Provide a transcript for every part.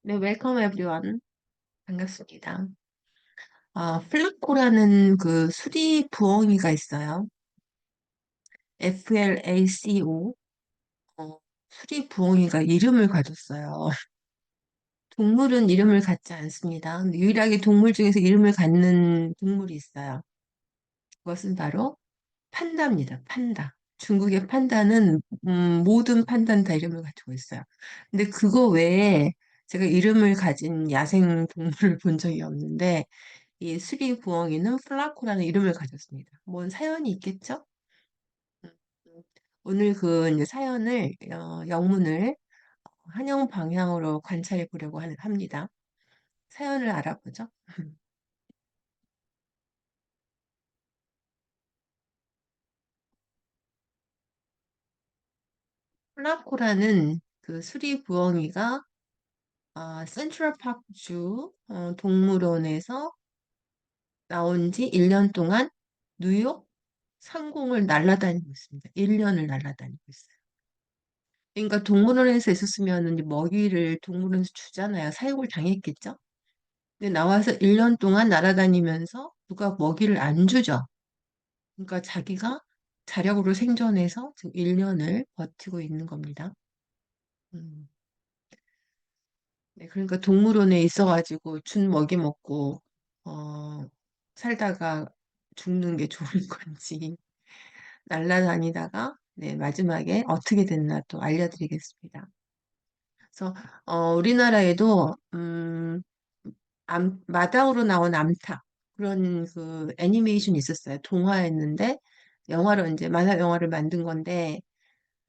네, 웰컴 에브리원. 반갑습니다. 플라코라는 그 수리 부엉이가 있어요. FLACO. 수리 부엉이가 이름을 가졌어요. 동물은 이름을 갖지 않습니다. 근데 유일하게 동물 중에서 이름을 갖는 동물이 있어요. 그것은 바로 판다입니다. 판다. 중국의 판다는 모든 판다는 다 이름을 가지고 있어요. 근데 그거 외에 제가 이름을 가진 야생 동물을 본 적이 없는데 이 수리 부엉이는 플라코라는 이름을 가졌습니다. 뭔 사연이 있겠죠? 음, 음. 오늘 그 이제 사연을 영문을 한영 방향으로 관찰해 보려고 합니다. 사연을 알아보죠. 플라코라는 그 수리 부엉이가 센트럴파크 주 동물원에서 나온 지 1년 동안 뉴욕 상공을 날아다니고 있습니다. 1년을 날아다니고 있어요. 그러니까 동물원에서 있었으면 이제 먹이를 동물원에서 주잖아요. 사육을 당했겠죠? 근데 나와서 1년 동안 날아다니면서 누가 먹이를 안 주죠. 그러니까 자기가 자력으로 생존해서 지금 1년을 버티고 있는 겁니다. 음. 네, 그러니까 동물원에 있어가지고 준 먹이 먹고 살다가 죽는 게 좋은 건지 날아다니다가 네, 마지막에 어떻게 됐나 또 알려드리겠습니다. 그래서 우리나라에도 마당으로 나온 암탉 그런 그 애니메이션이 있었어요. 동화였는데 영화로 이제 만화 영화를 만든 건데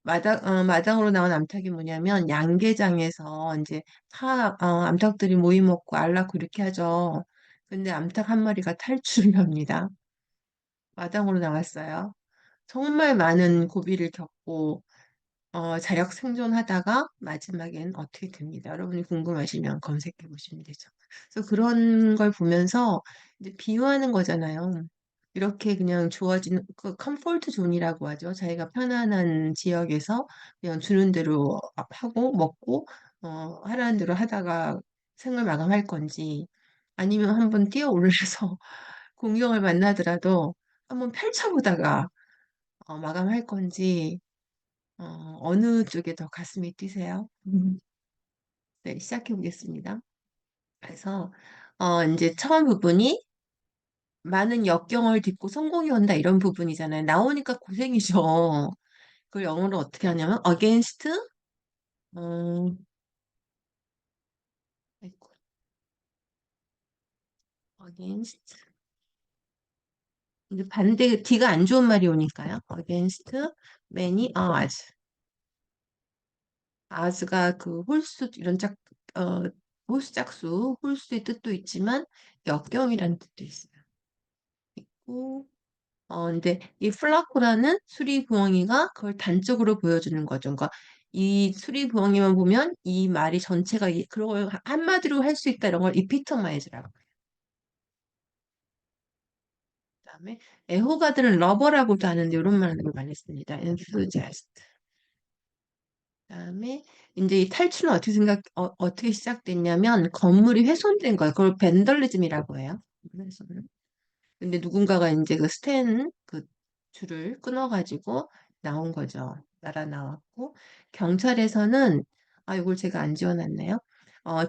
마당으로 나온 암탉이 뭐냐면 양계장에서 이제 다 암탉들이 모이 먹고 알 낳고 이렇게 하죠. 근데 암탉 한 마리가 탈출을 합니다. 마당으로 나왔어요. 정말 많은 고비를 겪고 자력 생존하다가 마지막엔 어떻게 됩니다. 여러분이 궁금하시면 검색해 보시면 되죠. 그래서 그런 걸 보면서 이제 비유하는 거잖아요. 이렇게 그냥 주어진 그 컴포트 존이라고 하죠. 자기가 편안한 지역에서 그냥 주는 대로 하고 먹고 하라는 대로 하다가 생을 마감할 건지 아니면 한번 뛰어 올라서 공룡을 만나더라도 한번 펼쳐보다가 마감할 건지 어느 쪽에 더 가슴이 뛰세요? 네, 시작해 보겠습니다. 그래서, 이제 처음 부분이 많은 역경을 딛고 성공이 온다 이런 부분이잖아요. 나오니까 고생이죠. 그걸 영어로 어떻게 하냐면, against, 음, 아이고, against, 이제 반대, D가 안 좋은 말이 오니까요. against many odds. odds가 그 홀수, 이런 어, 홀수 짝수, 홀수의 뜻도 있지만, 역경이라는 뜻도 있어요. 있고, 근데 이 플라코라는 수리부엉이가 그걸 단적으로 보여주는 거죠. 그러니까 이 수리부엉이만 보면 이 말이 전체가 그런 걸 한마디로 할 수 있다 이런 걸 이피터마이즈라고 해요. 그다음에 애호가들은 러버라고도 하는데 이런 말을 많이 씁니다. enthusiast. 그다음에 이제 이 탈출은 어떻게 시작됐냐면 건물이 훼손된 거예요. 그걸 벤덜리즘이라고 해요. 그래서 근데 누군가가 이제 그 스텐 그 줄을 끊어가지고 나온 거죠. 날아 나왔고 경찰에서는 이걸 제가 안 지워놨네요.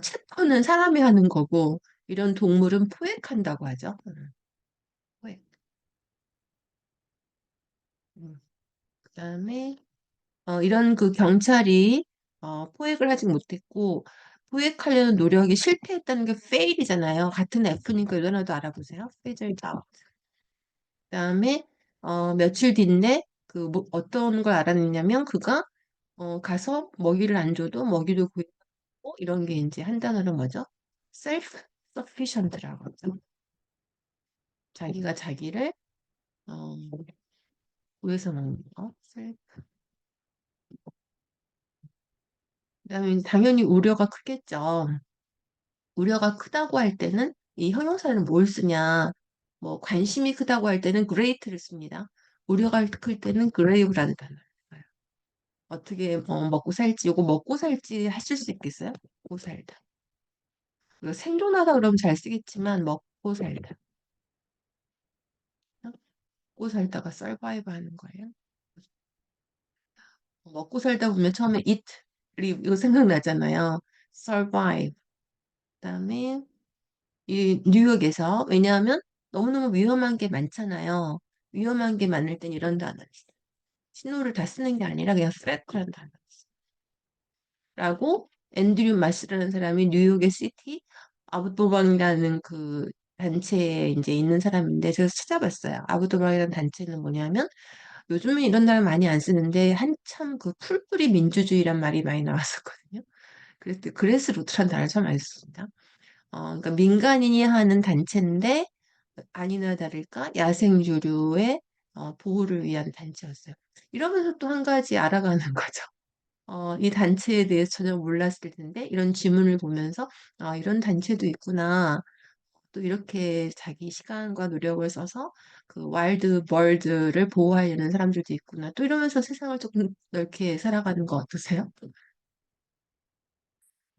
체포는 사람이 하는 거고 이런 동물은 포획한다고 하죠. 포획. 그다음에 이런 그 경찰이 포획을 하지 못했고 포획하려는 노력이 실패했다는 게 fail이잖아요. 같은 F니까 이거라도 알아보세요. fail out. 그다음에 며칠 뒤인데 어떤 걸 알아냈냐면 그가 가서 먹이를 안 줘도 먹이를 구했고 이런 게 이제 한 단어로 뭐죠? self sufficient라고 하죠. 자기가 자기를 어, 구해서 먹는 거. 그다음에 당연히 우려가 크겠죠. 우려가 크다고 할 때는 이 형용사는 뭘 쓰냐? 뭐 관심이 크다고 할 때는 great를 씁니다. 우려가 클 때는 grave라는 단어를 써요. 어떻게 먹고 살지, 요거 먹고 살지 하실 수 있겠어요? 먹고 살다. 그리고 생존하다 그러면 잘 쓰겠지만 먹고 살다. 먹고 살다가 서바이브 하는 거예요. 먹고 살다 보면 처음에 eat, 이거 생각나잖아요. survive. 그다음에 이 뉴욕에서 왜냐하면 너무너무 위험한 게 많잖아요. 위험한 게 많을 땐 이런 단어 있어요. 신호를 다 쓰는 게 아니라 그냥 threat라는 단어 라고 앤드류 마스라는 사람이 뉴욕의 시티 아부도방이라는 그 단체에 이제 있는 사람인데 제가 찾아봤어요. 아부도방이라는 단체는 뭐냐면 요즘은 이런 단어 많이 안 쓰는데 한참 그 풀뿌리 민주주의란 말이 많이 나왔었거든요. 그래서 그레스루트란 단어를 처음 알았습니다. 그러니까 민간인이 하는 단체인데 아니나 다를까 야생유류의 보호를 위한 단체였어요. 이러면서 또 한 가지 알아가는 거죠. 이 단체에 대해서 전혀 몰랐을 텐데 이런 지문을 보면서 이런 단체도 있구나. 또 이렇게 자기 시간과 노력을 써서 그 와일드 벌드를 보호하려는 사람들도 있구나. 또 이러면서 세상을 조금 넓게 살아가는 거 어떠세요?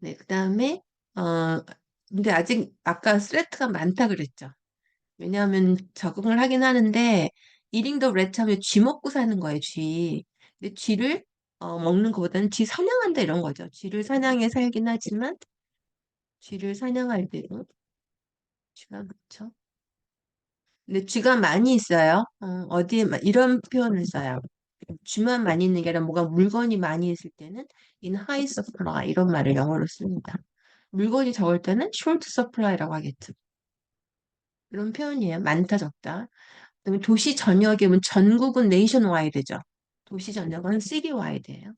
네, 그다음에 어 근데 아직 아까 스레트가 많다 그랬죠. 왜냐하면 적응을 하긴 하는데 eating the rat 하면 쥐 먹고 사는 거예요, 쥐. 근데 쥐를 먹는 것보다는 쥐 사냥한다 이런 거죠. 쥐를 사냥해 살긴 하지만 쥐를 사냥할 때도 쥐가 그렇죠. 근데 쥐가 많이 있어요. 어디에 이런 표현을 써요. 쥐만 많이 있는 게 아니라 뭐가 물건이 많이 있을 때는 in high supply 이런 말을 영어로 씁니다. 물건이 적을 때는 short supply라고 하겠죠. 이런 표현이에요. 많다, 적다. 그다음에 도시 전역이면 전국은 네이션와이드죠. 도시 전역은 시티와이드예요.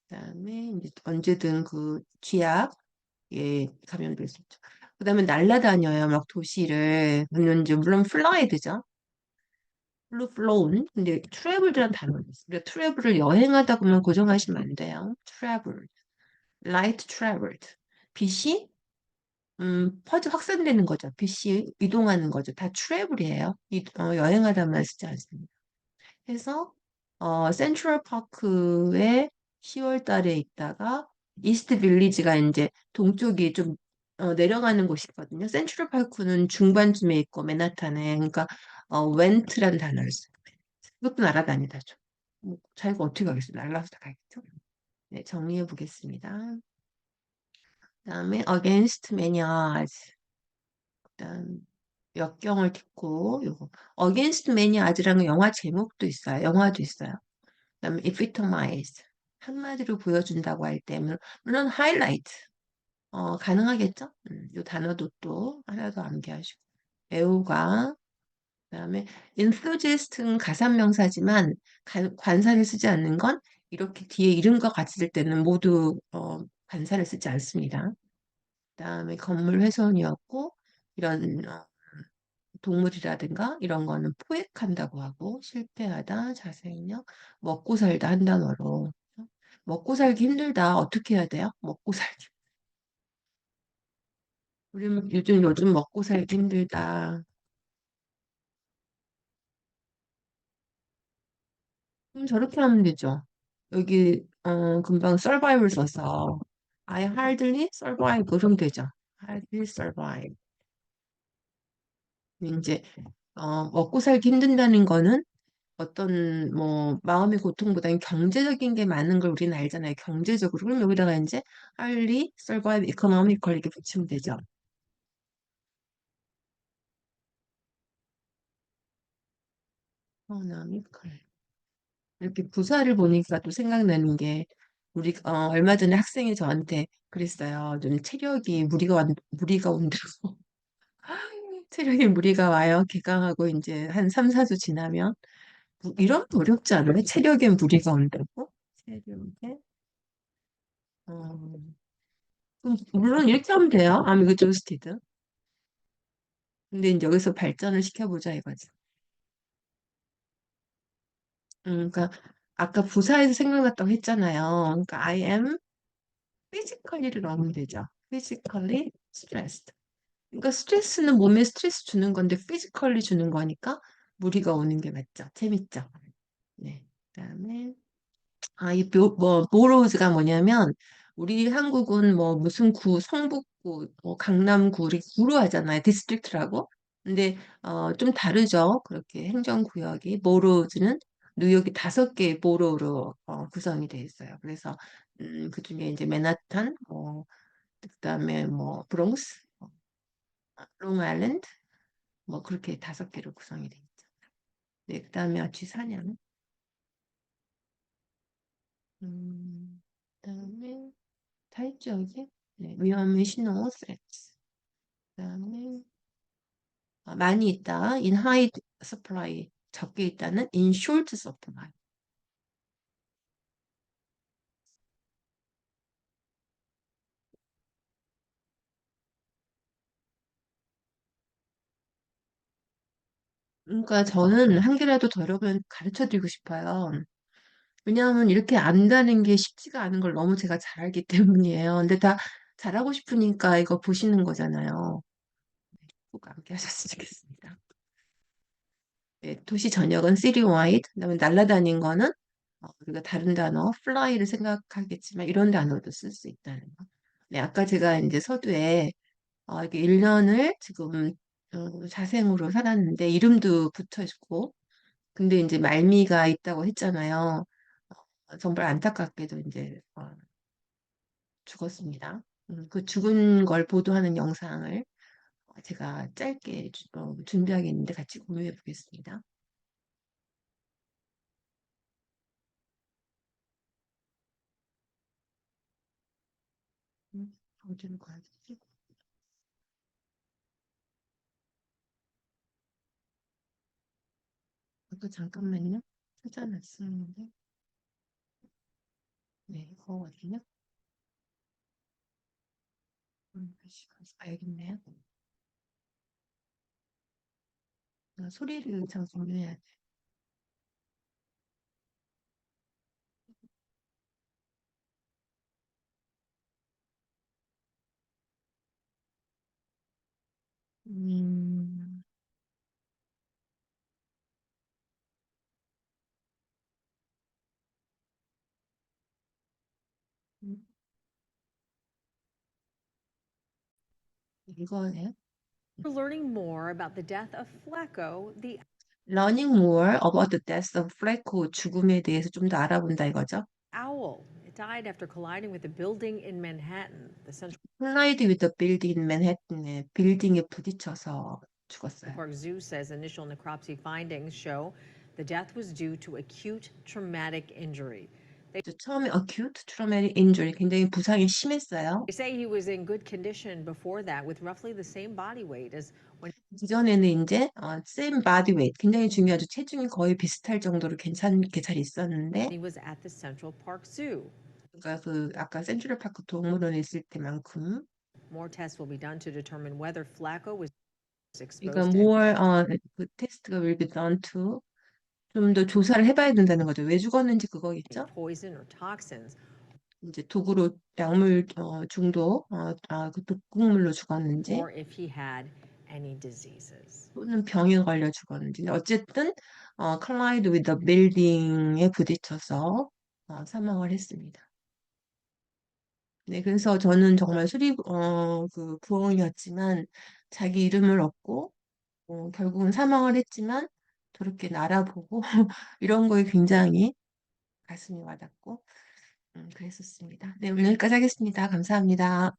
그다음에 이제 언제든 그 쥐약에 감염될 수 있죠. 그다음에 날라다녀요. 막 도시를. 물론 플라이드죠. 플로운. 근데 트래블이라는 단어가 있어요. 우리가 트래블을 여행하다 보면 고정하시면 안 돼요. 트래블. 라이트 트래블드. 빛이 퍼져 확산되는 거죠. 빛이 이동하는 거죠. 다 트래블이에요. 여행하다만 쓰지 않습니다. 해서 센트럴 파크에 10월 달에 있다가 이스트 빌리지가 이제 동쪽이 좀 내려가는 곳이거든요. 센트럴 파크는 중반쯤에 있고 맨하탄에 그러니까 웬트라는 단어를 써요. 그것도 날아다니다죠. 뭐, 자기가 어떻게 가겠어요? 날라서 다 가겠죠. 네, 정리해 보겠습니다. 그다음에 against many's 그다음 역경을 딛고 요거 against many's라는 영화 제목도 있어요. 영화도 있어요. 그다음에 epitomize 한마디로 보여준다고 할 때 물론 highlight 가능하겠죠? 이 단어도 또 하나 더 암기하시고 애호가 그다음에 enthusiast는 가산명사지만 관사를 쓰지 않는 건 이렇게 뒤에 이름과 같이 쓸 때는 모두 관사를 쓰지 않습니다. 그다음에 건물 훼손이었고 이런 동물이라든가 이런 거는 포획한다고 하고 실패하다, 자생력, 먹고 살다 한 단어로 먹고 살기 힘들다 어떻게 해야 돼요? 먹고 살기 우리 요즘 먹고 살기 힘들다. 그럼 저렇게 하면 되죠. 여기 금방 survival 써서 I hardly survive 그럼 되죠. hardly survive. 이제 먹고 살기 힘든다는 거는 어떤 뭐 마음의 고통보다는 경제적인 게 많은 걸 우리는 알잖아요. 경제적으로. 그럼 여기다가 이제 hardly survive economical 이렇게 붙이면 되죠. economical. 이렇게 부사를 보니까 또 생각나는 게 우리 얼마 전에 학생이 저한테 그랬어요. 좀 체력이 무리가 온다고. 체력에 무리가 와요. 개강하고 이제 한 3, 4주 지나면 이런 거 어렵지 않아요? 체력에 무리가 온다고? 체력에 어, 물론 이렇게 하면 돼요. I'm exhausted. 근데 이제 여기서 발전을 시켜보자 이거지. 그러니까 아까 부사에서 생각났다고 했잖아요. 그러니까 I am physically를 넣으면 되죠. physically stressed. 그러니까 스트레스는 몸에 스트레스 주는 건데 physically 주는 거니까 무리가 오는 게 맞죠. 재밌죠. 네. 그다음에 이 borrows가 뭐냐면 우리 한국은 뭐 무슨 성북 뭐 강남구를 구로 하잖아요. 디스트릭트라고. 근데 좀 다르죠. 그렇게 행정구역이 보로즈는 뉴욕이 5개의 보로로 구성이 돼 있어요. 그래서 그중에 이제 맨하탄, 그다음에 뭐 브롱스, 롱아일랜드 뭐 그렇게 5개로 구성이 돼 있죠. 네, 그다음에 쥐사냥. 그다음에 다 있죠, 이게. 네, 위험의 신호, threats. 그다음에 많이 있다. in high supply. 적게 있다는 in short supply. 그러니까 저는 한 개라도 더 여러분 가르쳐 드리고 싶어요. 왜냐하면 이렇게 안다는 게 쉽지가 않은 걸 너무 제가 잘 알기 때문이에요. 근데 다 잘하고 싶으니까 이거 보시는 거잖아요. 꼭 함께 하셨으면 좋겠습니다. 네, 도시 전역은 citywide, 그다음에 날아다닌 거는 우리가 다른 단어, fly를 생각하겠지만 이런 단어도 쓸 수 있다는 거. 네, 아까 제가 이제 서두에 이게 1년을 지금 자생으로 살았는데 이름도 붙어 있고, 근데 이제 말미가 있다고 했잖아요. 정말 안타깝게도 이제 죽었습니다. 그 죽은 걸 보도하는 영상을 제가 짧게 준비하겠는데 같이 공유해 보겠습니다. 어디로 가야 되지? 잠깐만요. 찾아놨었는데. 네, 거거든요. 다시 가서 봐야겠네요. 소리를 참 공유해야 돼. 음, 음, 이거네요. We're learning more about the death of Flacco, the Learning more about the death of Flacco 죽음에 대해서 좀 더 알아본다 이거죠. owl. It died after colliding with a building in Manhattan. The Central Collide with the building in Manhattan의 빌딩에 부딪혀서 죽었어요. Park Zoo says initial necropsy findings show the death was due to acute traumatic injury. They 처음에 acute traumatic injury 굉장히 부상이 심했어요. say he was in good condition before that with roughly the same body weight as when 그전에는 이제 same body weight 굉장히 중요하죠. 체중이 거의 비슷할 정도로 괜찮게 잘 있었는데 he was at the Central Park Zoo. 그러니까 그 아까 센트럴파크 동물원에 있을 때만큼 More tests will be done to determine whether Flacco was 그러니까 exposed to more 그 테스트가 will be done to 좀 더 조사를 해봐야 된다는 거죠. 왜 죽었는지 any 그거겠죠? poison or toxins, 이제 독으로 약물 중독, 그 독극물로 죽었는지 or if he had any diseases. 또는 병에 걸려 죽었는지 어쨌든 collide with the building에 부딪혀서 사망을 했습니다. 네, 그래서 저는 정말 그 부엉이였지만 자기 이름을 얻고 결국은 사망을 했지만 저렇게 날아보고 이런 거에 굉장히 가슴이 와닿고 그랬었습니다. 네, 오늘 여기까지 하겠습니다. 감사합니다.